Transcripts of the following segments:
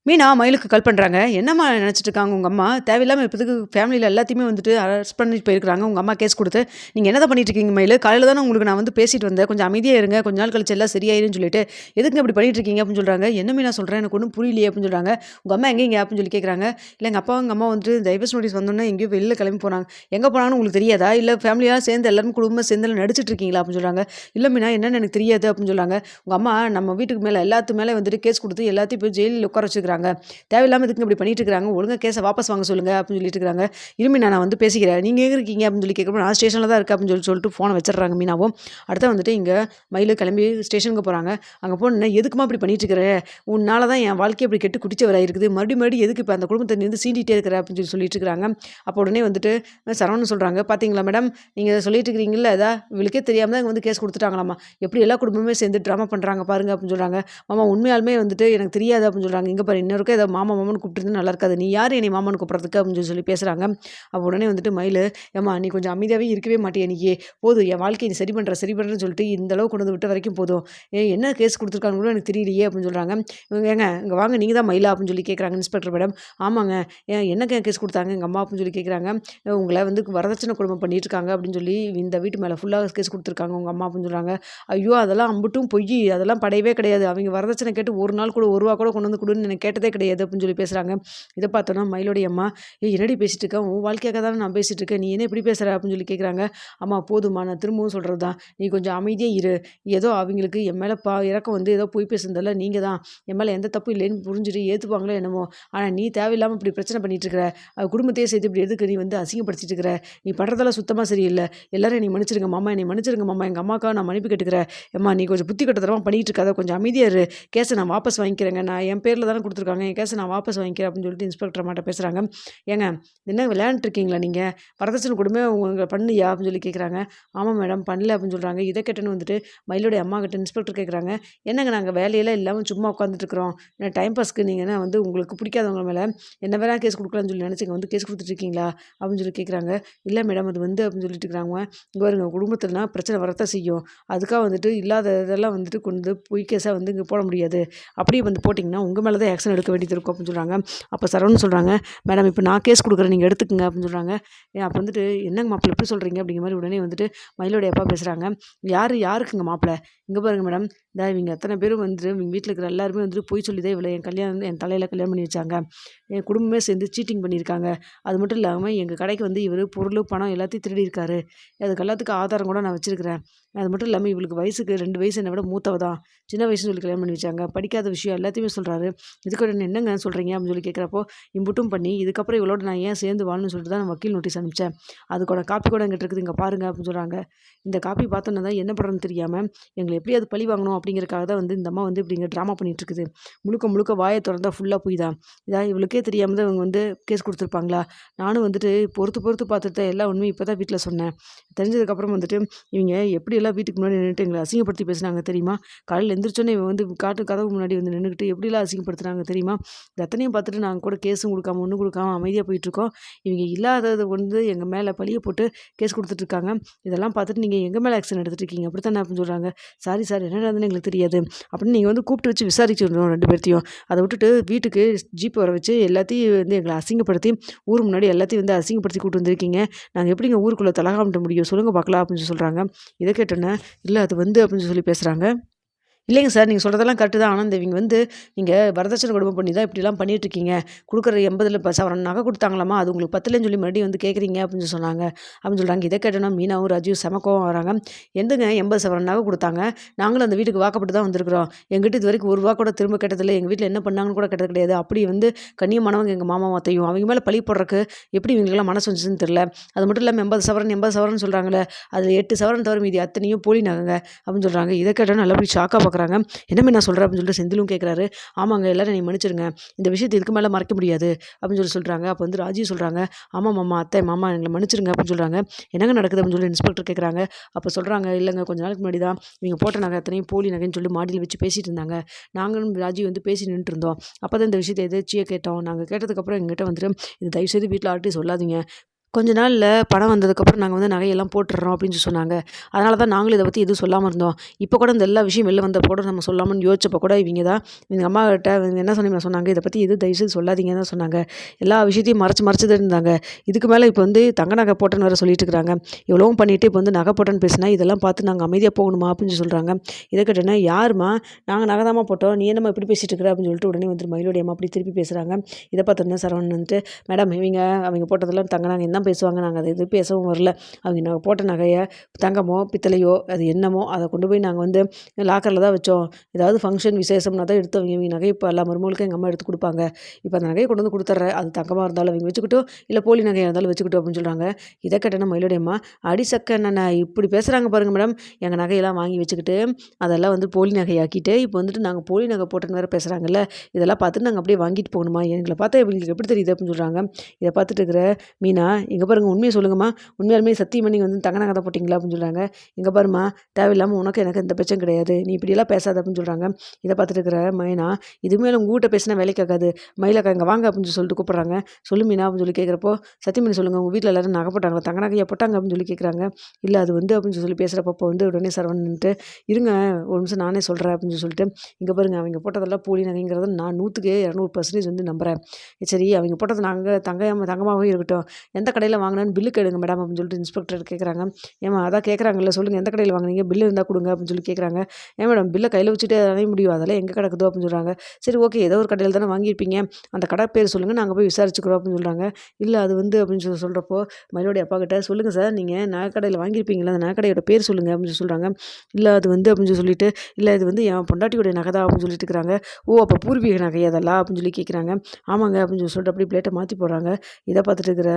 மீனா மயிலுக்கு கால் பண்ணுறாங்க. என்னம்மா நினச்சிட்டு இருக்காங்க உங்கள் அம்மா? தேவையில்லாமல் இப்போதைக்கு ஃபேமிலியில் எல்லாத்தையுமே வந்துட்டு அரெஸ்ட் பண்ணிட்டு போயிருக்காங்க. உங்கள் அம்மா கேஸ் கொடுத்து நீங்கள் என்ன தான் பண்ணிட்டு இருக்கீங்க மயில்? காலையில் தானே உங்களுக்கு நான் வந்து பேசிட்டு வந்தேன். கொஞ்சம் அமைதியாக இருங்க, கொஞ்ச நாள் கழிச்சு எல்லாம் சரியாயிருன்னு சொல்லிட்டு எதுக்கு இப்படி பண்ணிட்டு இருக்கீங்க அப்படின்னு சொல்கிறாங்க. என்ன மீனா சொல்கிறேன், எனக்கு ஒன்றும் புரியலையே அப்படின்னு சொல்கிறாங்க. உங்கள் அம்மா எங்கேங்க அப்படின்னு சொல்லி கேட்குறாங்க. இல்லை எங்கள் அப்பா எங்கள் அம்மா வந்துட்டு டைவர்ஸ் நோட்டீஸ் வந்தோன்னே எங்கேயோ வெளில கிளம்பி போனாங்க. எங்கே போனாங்கன்னு உங்களுக்கு தெரியாதா? இல்லை ஃபேமிலியாக சேர்ந்து எல்லாரும் குடும்பமாக சேர்ந்து நடிச்சிட்டு இருக்கீங்களா அப்படின்னு சொல்கிறாங்க. இல்லை மீனா என்னன்னு எனக்கு தெரியாது அப்படின்னு சொல்கிறாங்க. உங்கள் அம்மா நம்ம வீட்டுக்கு மேலே எல்லாத்து மேலே வந்துட்டு கேஸ் கொடுத்து எல்லாத்தையும் போய் ஜெயிலில் உட்கார வச்சுக்கிறாங்க. தேவையில்லாம இதுக்கு இப்படி பண்ணிட்டு இருக்காங்க. ஒழுங்கா கேஸை வாபஸ் வாங்க சொல்லுங்க அப்படின்னு சொல்லிட்டு இருக்காங்க. இருமி நான் வந்து பேசிக்கிறேன். நீங்க எங்க இருக்கீங்க அப்படின்னு சொல்லி கேட்குறப்ப நான் ஸ்டேஷனில் தான் இருக்கேன் அப்படின்னு சொல்லிட்டு ஃபோனை வச்சிடுறாங்க மீனாவும். அடுத்து வந்துட்டு இங்கே மயிலு கிளம்பி ஸ்டேஷனுக்கு போகிறாங்க. அங்கே போன எதுக்குமா இப்படி பண்ணிட்டு இருக்கிற? உன்னால தான் என் வாழ்க்கை இப்படி கெட்டு குடிச்சவராக இருக்குது. மறுபடியும் எதுக்கு இப்போ அந்த குடும்பத்தை நீ வந்து சீண்டிகிட்டே இருக்கிற அப்படின்னு சொல்லிட்டு இருக்காங்க. அப்போ உடனே வந்துட்டு சரவணன் சொல்கிறாங்க, பார்த்தீங்களா மேடம், நீங்கள் சொல்லிட்டு இருக்கிறீங்களா அதா இவளுக்கே தெரியாமல் தான் வந்து கேஸ் கொடுத்துட்டாங்களாமா. எப்படி எல்லா குடும்பமே சேர்ந்து ட்ராமா பண்ணுறாங்க பாருங்க அப்படின்னு சொல்கிறாங்க. மாமா உண்மையாலுமே வந்துட்டு எனக்கு தெரியாது அப்படின்னு சொல்கிறாங்க. இங்கே பாரு இன்னொருக்க ஏதோ மாமா மாமான்னு கூப்பிட்டு நல்லா இருக்காது. நீ யார் என்னை மாமான்னு கூப்பிட்றதுக்கு அப்படின்னு சொல்லி பேசுகிறாங்க. அப்போ உடனே வந்துட்டு மயிலு, ஏம்மா நீ கொஞ்சம் அமைதியாகவே இருக்கவே மாட்டியா நீ? போதும் என் வாழ்க்கையை நீ சரி பண்ணுறேன்னு சொல்லிட்டு இந்த அளவு கொண்டு வந்து விட்ட வரைக்கும் போதும். என்ன கேஸ் கொடுத்துருக்காங்க கூட எனக்கு தெரியலையே அப்படின்னு சொல்கிறாங்க. ஏங்க இங்கே வாங்க, நீங்கள் தான் மயிலா அப்படின்னு சொல்லி கேட்குறாங்க இன்ஸ்பெக்டர் மேடம். ஆமாங்க, என்ன கேஸ் கொடுத்தாங்க எங்கள் அம்மா அப்படின்னு சொல்லி கேட்குறாங்க. உங்களை வந்து வரதட்சணை குடும்பம் பண்ணிட்டு இருக்காங்க அப்படின்னு சொல்லி இந்த வீட்டு மேலே ஃபுல்லாக கேஸ் கொடுத்துருக்காங்க உங்கள் அம்மா அப்படின்னு சொல்கிறாங்க. ஐயோ அதெல்லாம் அம்புட்டும் பொய், அதெல்லாம் படையவே கிடையாது. அவங்க வரதட்சணை கேட்டு ஒரு நாள் கூட ரூபா கூட கொண்டு வந்து கொடுன்னு எனக்கு கேட்டதே கிடையாது அப்படின்னு சொல்லி பேசுகிறாங்க. இதை பார்த்தோன்னா மயிலோடைய அம்மா, என்னடி பேசிட்டு இருக்கேன், உன் வாழ்க்கையாக தானே நான் பேசிட்டு இருக்கேன், நீ என்ன இப்படி பேசுகிற அப்படின்னு சொல்லி கேட்குறாங்க. அம்மா போதுமா, நான் திரும்பவும் சொல்கிறது தான், நீ கொஞ்சம் அமைதியாக இரு. ஏதோ அவங்களுக்கு என் மேலே இறக்கம் வந்து ஏதோ போய் பேசுனதில்ல, நீங்கள் தான் என் மேலே எந்த தப்பு இல்லைன்னு புரிஞ்சுட்டு ஏற்றுப்பாங்களோ என்னமோ. ஆனால் நீ தேவையில்லாமல் இப்படி பிரச்சனை பண்ணிட்டு இருக்கிற, குடும்பத்தையே சேர்த்து இப்படி எதுக்கு நீ வந்து அசிங்கப்படுத்திட்டு இருக்கிற, நீ பண்ணுறதெல்லாம் சுத்தமாக சரியில்லை. எல்லாரும் என்னை மன்னிச்சிருங்க மாமா, என்னை மன்னிச்சிருங்க மாமா, எங்கள் அம்மாக்காக நான் மன்னிப்பு கேட்டுக்கிறேன். அம்மா நீ கொஞ்சம் புத்தி கட்டத்தரமாக பண்ணிட்டு இருக்காத, கொஞ்சம் அமைதியாக இரு. கேஸை நான் வாபஸ் வாங்கிக்கிறேங்க, நான் என் பேரில் தானே கொடுத்துருக்காங்க, என் கேஸை நான் வாபஸ் வாங்கிக்கிறேன் அப்படின்னு சொல்லிட்டு இன்ஸ்பெக்டர் அம்மாட்ட பேசுகிறாங்க. ஏங்க என்ன விளையாண்டுருக்கீங்களா நீங்கள்? வரதட்சணை கொடுமை உங்களை பண்ணலையா அப்படின்னு சொல்லி கேட்குறாங்க. ஆமாம் மேடம் பண்ணல அப்படின்னு சொல்கிறாங்க. இதை கேட்டேன்னு வந்துட்டு மயிலோடைய அம்மா கிட்ட இன்ஸ்பெக்டர் கேட்குறாங்க, என்னங்க நாங்கள் வேலையெல்லாம் இல்லாமல் சும்மா உட்காந்துட்டு இருக்கிறோம், டைம் பாஸ்க்கு நீங்கள் என்ன வந்து உங்களுக்கு பிடிக்காதவங்க மேலே என்ன வேணா கேஸ் கொடுக்கலான்னு சொல்லி நினச்சிங்க வந்து கேஸ் கொடுத்துட்ருக்கீங்களா அப்படின்னு சொல்லி கேட்குறாங்க. இல்லை மேடம் அது வந்து அப்படின்னு சொல்லிட்டு இருக்கிறாங்க. இங்கே வருங்க, குடும்பத்தில்னா பிரச்சனை வரத்தான் செய்யும், அதுக்காக வந்துட்டு இல்லாத இதெல்லாம் வந்துட்டு கொண்டு பொய் கேஸாக வந்து இங்கே போட முடியாது, அப்படியே வந்து போட்டிங்கன்னா உங்கள் மேலே தான் ஆக்ஷன் எடுக்க வேண்டியது இருக்கும் அப்படின்னு சொல்கிறாங்க. அப்போ சரவணன் சொல்கிறாங்க, மேடம் இப்போ நான் கேஸ் கொடுக்குறேன் நீங்கள் எடுத்துக்கங்க அப்படின்னு சொல்கிறாங்க. அப்போ வந்துட்டு என்னங்க மாப்பிள்ளை எப்படி சொல்கிறீங்க அப்படிங்கிற மாதிரி உடனே வந்துட்டு மயிலோடைய அப்பா பேசுகிறாங்க. யாருக்குங்க மாப்பிள்ளை? இங்கே பாருங்க மேடம், இவங்க அத்தனை பேரும் வந்துட்டு இவங்க வீட்டில் இருக்கிற எல்லாருமே வந்துட்டு பொய் சொல்லி தான் இவ்வளோ என் தலையில் கல்யாணம் பண்ணி வச்சாங்க. என் குடும்பமே சேர்ந்து சீட்டிங் பண்ணியிருக்காங்க. அது மட்டும் இல்லாமல் எங்கள் கடைக்கு வந்து இவர் பொருள் பணம் எல்லாத்தையும் திருடி இருக்காரு. அதுக்கு எல்லாத்துக்கும் ஆதாரம் கூட நான் வச்சுருக்கிறேன். அது மட்டும் இல்லாமல் இவளுக்கு வயசுக்கு 2 வயசு என்னை விட மூத்தவ தான், சின்ன வயசுன்னு சொல்லி கல்யாணம் பண்ணி வச்சாங்க. படிக்காத விஷயம் எல்லாத்தையுமே சொல்கிறாரு. இதுக்கு என்னங்க சொல்கிறீங்க அப்படின்னு சொல்லி கேட்குறப்போ, இம்புட்டும் பண்ணி இதுக்கப்புறம் இவளோட நான் ஏன் சேர்ந்து வாழணும்னு சொல்லிட்டு தான் நான் வக்கீல் நோட்டீஸ் அனுப்பிச்சேன். அதுக்கூட காப்பி கூட எங்கிட்ட இருக்குது, இங்கே பாருங்க அப்படின்னு சொல்கிறாங்க. இந்த காப்பி பார்த்தோன்னா தான் என்ன பண்ணுறதுன்னு தெரியாமல் எங்களை எப்படியாவது பழி வாங்கணும் அப்படிங்கிறக்காக தான் வந்து இந்த அம்மா வந்து இப்படிங்க ட்ராமா பண்ணிட்டு இருக்குது. முழுக்க முழுக்க வாயை திறந்தா ஃபுல்லாக போய் தான். இவளுக்கே தெரியாமல் தான் இவங்க வந்து கேஸ் கொடுத்துருப்பாங்களா? நானும் வந்துட்டு பொறுத்து பார்த்துட்டு தான் எல்லா உண்மையும் இப்போ தான் வீட்டில் சொன்னேன். தெரிஞ்சதுக்கப்புறம் வந்துட்டு இவங்க எப்படியெல்லாம் வீட்டுக்கு முன்னாடி நின்றுட்டு எங்களை அசிங்கப்படுத்தி பேசுனாங்க தெரியுமா? காலையில் எந்திரிச்சோன்னே இவன் வந்து கதவு முன்னாடி வந்து நின்றுக்கிட்டு எப்படிலாம் அசிங்கப்படுத்துனாங்க தெரியுமா? இது அத்தனையும் பார்த்துட்டு நாங்கள் கூட கேஸும் கொடுக்காம ஒன்றும் கொடுக்காம அமைதியாக போயிட்டுருக்கோம். இவங்க இல்லாதது வந்து எங்கள் மேலே பழிய போட்டு கேஸ் கொடுத்துட்ருக்காங்க. இதெல்லாம் பார்த்துட்டு நீங்கள் எங்கள் மேலே ஆக்ஷன் எடுத்துகிட்டு இருக்கீங்க அப்படித்தானே அப்படின்னு சொல்கிறாங்க. சாரி சார், என்ன நடந்ததுன்னு எங்களுக்கு தெரியாது அப்படின்னு நீங்கள் வந்து கூப்பிட்டு வச்சு விசாரிச்சிடணும் 2 பேர்த்தையும். அதை விட்டுட்டு வீட்டுக்கு ஜீப் வர வச்சு எல்லாத்தையும் வந்து எங்களை அசிங்கப்படுத்தி ஊர் முன்னாடி எல்லாத்தையும் வந்து அசிங்கப்படுத்தி கூப்பிட்டு வந்திருக்கீங்க. நாங்கள் எப்படிங்க ஊருக்குள்ளே தலகாமிட்ட முடியும் சொல்லுங்கள் பார்க்கலாம் அப்படின்னு சொல்கிறாங்க. இதை கேட்டோன்னே, இல்லை அது வந்து அப்படின்னு சொல்லி பேசுகிறாங்க. இல்லைங்க சார், நீங்கள் சொல்கிறதெல்லாம் கரெக்டு தான். ஆனால் இவங்க வந்து நீங்கள் வரதட்சணை கொடுமை பண்ணி தான் இப்படிலாம் பண்ணிகிட்ருக்கீங்க. கொடுக்குற 80ல் சவரன் நகை கொடுத்தாங்களாமா, அது உங்களுக்கு பத்தலன்னு சொல்லி மறுபடியும் வந்து கேட்குறீங்க அப்படின்னு சொன்னாங்க அப்படின்னு சொல்கிறாங்க. இதை கேட்டோன்னா மீனாவும் ராஜுவும் செம கோவம் வராங்க. எந்தங்க 80 சவரன் நகை கொடுத்தாங்க? நாங்களும் அந்த வீட்டுக்கு வாக்கப்பட்டு தான் வந்திருக்கிறோம். எங்கிட்ட இது வரைக்கும் ரூபா கூட திரும்ப கேட்டதில்லை. எங்கள் வீட்டில் என்ன பண்ணாங்கன்னு கூட கேட்டது கிடையாது. அப்படி வந்து கண்ணியமானவங்க எங்கள் மாமா அத்தையும். அவங்க மேலே பழி போடுறக்கு எப்படி இவங்களுக்கெல்லாம் மனசு வந்துச்சுன்னு தெரில. அது மட்டும் இல்லாமல் 80 சவரன் சொல்கிறாங்களே, அதில் 8 சவரன் தவிர மீதி அத்தனையும் போலி நகைங்க அப்படின்னு சொல்கிறாங்க. இதை கேட்டால் நல்லபடி ஷாக்காக பார்க்குறாங்க. என்னமே நான் சொல்கிறேன் அப்படின்னு சொல்லிட்டு செந்திலும் கேட்குறாரு. ஆமாங்க, எல்லாரும் என்னை மன்னிச்சிருங்க, இந்த விஷயத்தை இதுக்கு மேலே மறைக்க முடியாது அப்படின்னு சொல்கிறாங்க. அப்போ வந்து ராஜி சொல்கிறாங்க, ஆமாம் மாமா, அத்தை மாமா எங்களை மன்னிச்சிருங்க அப்படின்னு சொல்கிறாங்க. என்னங்க நடக்குது அப்படின்னு சொல்லி இன்ஸ்பெக்டர் கேட்குறாங்க. அப்போ சொல்கிறாங்க, இல்லைங்க கொஞ்ச நாளுக்கு முன்னாடி தான் இவங்க போட்ட நகை அத்தனையும் போலி நகைன்னு சொல்லி மாடியில் வச்சு பேசிகிட்டு இருந்தாங்க. நாங்களும் ராஜி வந்து பேசி நின்றுட்டு இருந்தோம். அப்போ தான் இந்த விஷயத்தை எதாச்சியாக கேட்டோம். நாங்கள் கேட்டதுக்கப்புறம் எங்கிட்ட வந்துட்டு இது தயவுசெய்து வீட்டில் ஆட்டி சொல்லாதீங்க, கொஞ்ச நாள்ல பணம் வந்ததுக்கப்புறம் நாங்க வந்து நகையெல்லாம் போட்டுடுறோம் அப்படின்னு சொன்னாங்க. அதனால தான் நாங்களும் இத பத்தி எதுவும் சொல்லாம இருந்தோம். இப்ப கூட இந்த எல்லா விஷயம் வெளில வந்தப்ப கூட நம்ம சொல்லாமன்னு யோசிச்சப்ப கூட இவங்க தான் எங்க அம்மாகிட்ட இவங்க என்ன சொன்னாங்க, "இத பத்தி எதுவும் தயவு செய்து சொல்லாதீங்கன்னு" தான் சொன்னாங்க. எல்லா விஷயத்தையும் மறைச்சு மறைச்சு தான் இருந்தாங்க. இதுக்கு மேல இப்ப வந்து தங்க நகை போட்டேன்னு வேற சொல்லிட்டு இருக்கிறாங்க. இவ்வளவும் பண்ணிட்டு இப்ப வந்து நகை போட்டேன்னு பேசினா, இதெல்லாம் பார்த்து நாங்க அமைதியா போகணுமா அப்படின்னு சொல்றாங்க. இத கேட்டோனே, "யாரும்மா? நாங்க நகை தாம்மா போட்டோம். நீ என்னம்மா இப்படி பேசிட்டு இருக்கிற?" அப்படின்னு சொல்லிட்டு உடனே வந்துட்டு மயிலுடைய அம்மா அப்படி திருப்பி பேசுறாங்க. இத பார்த்தோனே சரவணன் வந்துட்டு, "மேடம் அவங்க போட்டதெல்லாம் தங்க நகைன்னு தான் பேசுவாங்க. நாங்க அத எதுவும் பேசவும் வரல. அவங்க நாங்க போட்ட நகைய தங்கமோ, பித்தளையோ அது என்னமோ அத கொண்டு போய் நாங்க வந்து லாக்கர்ல தான் வச்சோம். ஏதாவது ஃபங்ஷன் விசேஷம்னா தான் எடுத்து இவங்க நகைய இப்ப எல்லா மருமகளுக்கும் எங்க அம்மா எடுத்து குடுப்பாங்க. இப்ப அந்த நகைய கொண்டு வந்து குடுத்துர்றேன். அது தங்கமா இருந்தாலும் அவங்க வச்சுக்கட்டும், இல்ல போலி நகையா இருந்தாலும் வச்சுக்கட்டும்" அப்படின்னு சொல்றாங்க. இத கேட்டோனே மயிலுடைய அம்மா, "அடி சக்கண்ணன இப்படி பேசுறாங்க பாருங்க மேடம். எங்க நகையெல்லாம் வாங்கி வச்சுக்கிட்டு, அதெல்லாம் வந்து போலி நகையாக்கிட்டு, இப்ப வந்துட்டு நாங்க போலி நகை போட்டோன்னு வேற பேசுறாங்கல்ல. இதெல்லாம் பார்த்துட்டு நாங்க அப்படியே வாங்கிட்டு போகணுமா? எங்கள பார்த்தா இவங்களுக்கு எப்படி தெரியுது?" அப்படின்னு சொல்றாங்க. இத பார்த்துட்டு இருக்கிற மீனா, "இங்க பாருங்க உண்மைய சொல்லுங்கம்மா. உண்மையாலுமே சத்தியமா நீங்க வந்து தங்க நகை தான் போட்டீங்களா?" அப்படின்னு சொல்றாங்க. "இங்க பாரும்மா, தேவையில்லாம உனக்கு எனக்கு எந்த பிரச்சனையும் கிடையாது. நீ இப்படியெல்லாம் பேசாத" அப்படின்னு சொல்றாங்க. இத பார்த்துட்டு இருக்கிற மைனா, "இதுக்கு மேல உங்ககிட்ட பேசினா வேலைக்கு ஆகாது. மயிலக்கா இங்க வாங்க" அப்படின்னு சொல்லிட்டு கூப்பிடுறாங்க. "சொல்லு மீனா" அப்படின்னு சொல்லி கேட்கிறப்போ, "சத்தியம் பண்ணி சொல்லுங்க. உங்க வீட்ல எல்லாரும் நகை போட்டாங்களா? தங்க நகையா போட்டாங்க?" அப்படின்னு சொல்லி கேட்குறாங்க. "இல்ல அது வந்து" அப்படின்னு சொல்லி பேசுறப்போ வந்து உடனே சரவணன் நின்னுட்டு, "இருங்க ஒரு நிமிஷம் நானே சொல்றேன்" அப்படின்னு சொல்லிட்டு, "இங்க பாருங்க அவங்க போட்டதெல்லாம் போலி நகைங்கிறத நான் 100க்கு 200% வந்து நம்புறேன். சரி அவங்க போட்டது நாங்க தங்கமாவே இருக்கட்டும். எந்த கடையில வாங்குனேன்னு பில்லு கேளுங்க மேடம்" அப்படின்னு சொல்லிட்டு இன்ஸ்பெக்டர் கேட்குறாங்க. "ஏம்மா அதான் கேட்குறாங்கல்ல சொல்லுங்க எந்த கடையில வாங்குனீங்க? பில் இருந்தா குடுங்க" அப்படின்னு சொல்லி கேட்குறாங்க. "ஏன் மேடம் பில்ல கையில வச்சுட்டே அலைய முடியும்? அதெல்லாம் எங்க கிடக்குதோ" அப்படின்னு சொல்றாங்க. "சரி ஓகே ஏதோ ஒரு கடையில தானே வாங்கியிருப்பீங்க. அந்த கடை பேர் சொல்லுங்க நாங்க போய் விசாரிச்சுக்கிறோம்" அப்படின்னு சொல்றாங்க. "இல்ல அது வந்து" அப்படின்னு சொல்றப்போ மறுபடியும் அப்பா கிட்ட, "சொல்லுங்க சார் நீங்க நகைக்கடையில வாங்கியிருப்பீங்கல்ல, அந்த நகைக்கடையோட பேர் சொல்லுங்க" அப்படின்னு சொல்றாங்க. "இல்ல அது வந்து" அப்படின்னு சொல்லிட்டு, "இல்ல இது வந்து என் பொண்டாட்டியோட நகை தான்" அப்படின்னு சொல்லிட்டு இருக்கிறாங்க. "ஓ! அப்ப பூர்வீக நகையா அதெல்லாம்?" அப்படின்னு சொல்லி கேட்குறாங்க. "ஆமாங்க" அப்படின்னு சொல்லிட்டு அப்படியே பிளேட்ட மாத்தி போடுறாங்க. இத பார்த்துட்டு இருக்கிற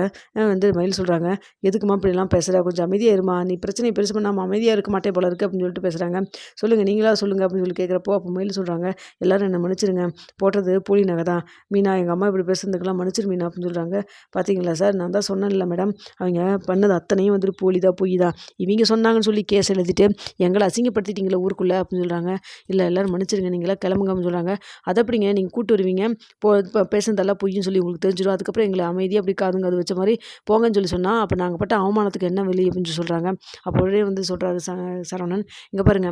வந்து மயில் சொல்றாங்க, "எதுக்கும்மா இப்படிலாம் பேசுற? கொஞ்சம் அமைதியா இரும்மா. நீ பிரச்சனைய பெருசு பண்ணாம அமைதியா இருக்க மாட்டே போல இருக்கு" அப்படின்னு சொல்லிட்டு பேசுறாங்க. "சொல்லுங்க நீங்களா சொல்லுங்க" அப்படின்னு சொல்லி கேட்குறப்போ, அப்போ மயில் சொல்றாங்க, "எல்லாரும் என்ன மன்னிச்சிடுங்க. போட்டது போலி நகை தான். மீனா எங்க அம்மா இப்படி பேசுனதுக்கெல்லாம் மன்னிச்சிரு மீனா" அப்படின்னு சொல்றாங்க. "பார்த்தீங்களா சார் நான் தான் சொன்னேன்ல மேடம், அவங்க பண்ணது அத்தனையும் வந்துட்டு போலி தான், பொய் தான். இவிங்க சொன்னாங்கன்னு சொல்லி கேஸ் எழுதிட்டு எங்கள அசிங்கப்படுத்திட்டீங்களே ஊருக்குள்ள" அப்படின்னு சொல்றாங்க. "இல்ல எல்லாரும் மன்னிச்சிடுங்க. நீங்கலாம் கிளம்புங்க" அப்படின்னு சொல்றாங்க. "அது எப்படிங்க நீங்க கூட்டு வருவீங்க? பேசுனதெல்லாம் பொய்ன்னு சொல்லி உங்களுக்கு தெரிஞ்சிரும். அதுக்கப்புறம் எங்கள அமைதியா அப்படியே காதும் காது வச்ச மாரி போங்கன்னு சொல்லி சொன்னா, அப்ப நாங்க பட்ட அவமானத்துக்கு என்ன வெளி?" அப்படின்னு சொல்லி சொல்றாங்க. அப்போ உடனே வந்து சொல்றாரு சரவணன், "இங்க பாருங்க,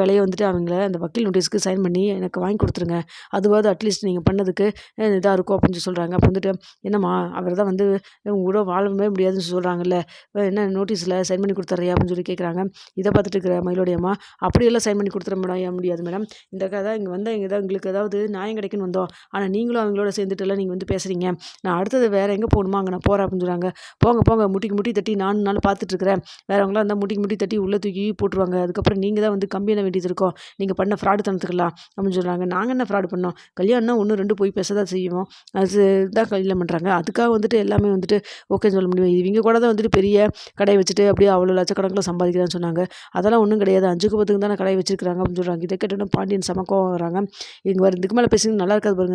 வேலையே வந்துட்டு அவங்கள அந்த வக்கீல் நோட்டீஸ்க்கு சைன் பண்ணி எனக்கு வாங்கி குடுத்துருங்க. அதுவாவது அட்லீஸ்ட் நீங்க பண்ணதுக்கு இதா இருக்கும்" அப்படின்னு சொல்லி சொல்றாங்க. அப்ப வந்துட்டு, "என்னம்மா அவர் தான் வந்து உங்க கூட வாழவே முடியாதுன்னு சொல்றாங்கல்ல. என்ன நோட்டீஸ்ல சைன் பண்ணி குடுத்துர்றியா?" அப்படின்னு சொல்லி கேட்குறாங்க. இத பார்த்துட்டு இருக்கிற மயிலுடைய அம்மா, "அப்படியெல்லாம் சைன் பண்ணி குடுத்துற முடியாது மேடம். இந்த கதை இங்க வந்தா எங்களுக்கு ஏதாவது நியாயம் கிடைக்குன்னு வந்தோம். ஆனா நீங்களும் அவங்களோட சேர்ந்துட்டுலாம் நீங்க வந்து பேசுறீங்க. நான் அடுத்தது வேற எங்க போகணுமோ அங்க நான் போறேன்" அப்படின்னு சொல்றாங்க. "போங்க போங்க முட்டிக்கு முட்டி தட்டி நானும் நாளும் பார்த்துட்டு இருக்கிறேன். வேறவங்கலாம் இருந்தா முட்டிக்கு முட்டி தட்டி உள்ள தூக்கி போட்டுருவாங்க. அதுக்கப்புறம் நீங்க தான் வந்து கம்பி எண்ண வேண்டியது இருக்கும். நீங்க பண்ண ஃப்ராடு தனத்துக்கெல்லாம்" அப்படின்னு சொல்றாங்க. "நாங்க என்ன ஃப்ராட் பண்ணோம்? கல்யாணம்னா 1, 2 போய் பேச தான் செய்வோம். அது தான் கல்யாணம் பண்றாங்க. அதுக்காக வந்துட்டு எல்லாமே வந்துட்டு ஓகேன்னு சொல்ல முடியும். இவிங்க கூட தான் வந்துட்டு பெரிய கடை வச்சுட்டு அப்படியே அவ்வளோ லட்சக்கணக்கில சம்பாதிக்கிறான்னு சொன்னாங்க. அதெல்லாம் ஒண்ணும் கிடையாது. 5க்கு 10க்கு தானே கடை வச்சிருக்காங்க" அப்படின்னு சொல்றாங்க. இத கேட்டோனே பாண்டியன் செம கோவம் வராங்க. "இங்க பாரு இதுக்கு மேல பேசுனது நல்லா இருக்காது பாருங்க."